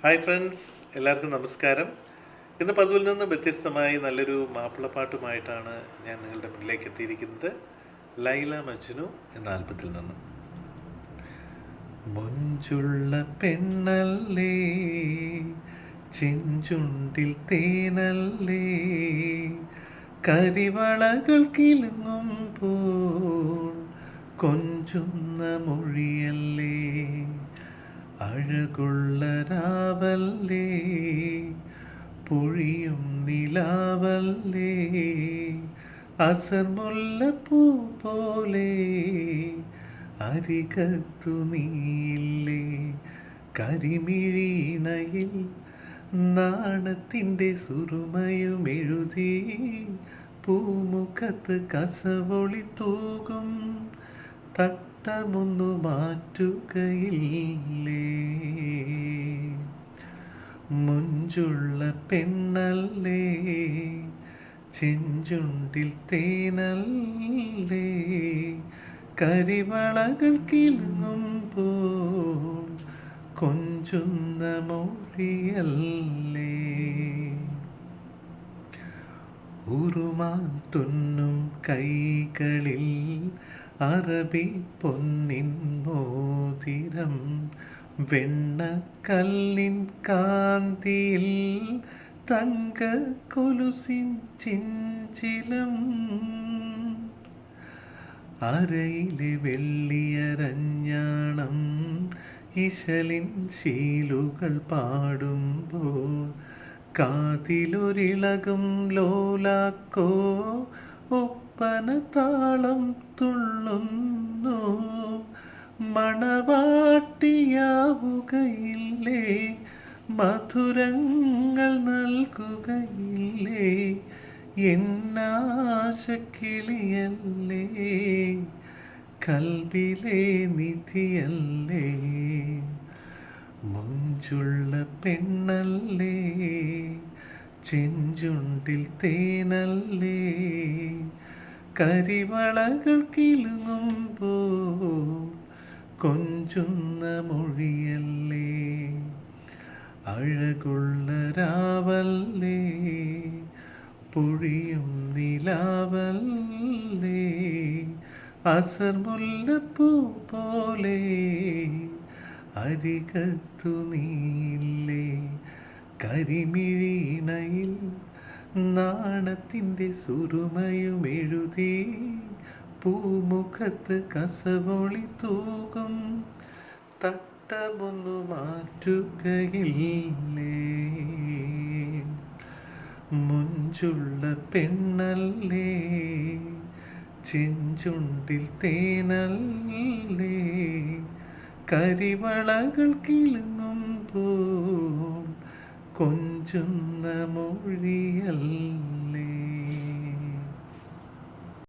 Hi friends, എല്ലാവർക്കും നമസ്കാരം. ഇന്ന് പതിവിൽ നിന്ന് വ്യത്യസ്തമായി നല്ലൊരു മാപ്പിളപ്പാട്ടുമായിട്ടാണ് ഞാൻ നിങ്ങളുടെ മുന്നിലേക്ക് എത്തിയിരിക്കുന്നത്. ലൈല മജ്നു എന്ന ആൽബത്തിൽ നിന്നും. മൊഞ്ചുള്ള പെണ്ണല്ലേ, ചെഞ്ചുണ്ടിൽ തേനല്ലേ, കരിവളകൾ കിലുങ്ങുമ്പോൾ കൊഞ്ചുന്ന മൊഴിയല്ലേ, അഴകുള്ള രാവല്ലേ, പൊഴിയും നിലാവല്ലേ, അസർമുല്ലപ്പൂ പോലെ അരികത്തു നീയില്ലേ, കരിമിഴീണയിൽ നാണത്തിൻ്റെ സുറുമയുമെഴുതി പൂമുഖത്ത് കസവൊളി തൂകും തട്ടമൊന്നു മാറ്റുകയില്ലേ. മുഞ്ചുള്ള പെണ്ണല്ലേ, ചെഞ്ചുണ്ടിൽ തേനല്ലേ, കരിവളകൾ കിലുങ്ങുമ്പോൾ കൊഞ്ചുന്ന മൊഴിയല്ലേ. ഉറുമാൻ തുന്നും കൈകളിൽ അറബി പൊന്നിൻ മോതിരം, വെണ്ണക്കല്ലിൻ കാന്തിയിൽ തങ്ക കൊലുസിൻ ചിഞ്ചിലം, അരയിലെ വെള്ളിയരഞ്ഞാണം ഇശലിൻ ശീലുകൾ പാടുമ്പോൾ കാതിലൊരിളകും ലോലാക്കോ ഒപ്പന താളം തുള്ളുന്നു. മണവാട്ടിയാവുകയില്ലേ, മധുരങ്ങൾ നൽകുകയില്ലേ, എന്നാശക്കിളിയല്ലേ, കൽബിലെ നിധിയല്ലേ. മുഞ്ചുള്ള പെണ്ണല്ലേ, ചെഞ്ചുണ്ടിൽ തേനല്ലേ, കരിവളകൾ കിലുങ്ങുമ്പോൾ കൊഞ്ചുന്ന മൊഴിയല്ലേ, അഴകുള്ള രാവല്ലേ, പൊഴിയും നിലാവല്ലേ, അസർമുല്ലപ്പൂ പോലെ അരികത്തു നീയില്ലേ, കരിമിഴീണയിൽ നാണത്തിൻ്റെ സുറുമയുമെഴുതി പൂമുഖത്ത് കസവൊളി തൂകും തട്ടമൊന്നു മാറ്റുകയില്ലേ. മുഞ്ചുള്ള പെണ്ണല്ലേ, ചെഞ്ചുണ്ടിൽ തേനല്ലേ, കരിവളകൾ കിലുങ്ങുമ്പോൾ കൊഞ്ചുന്ന മൊഴിയല്ലേ.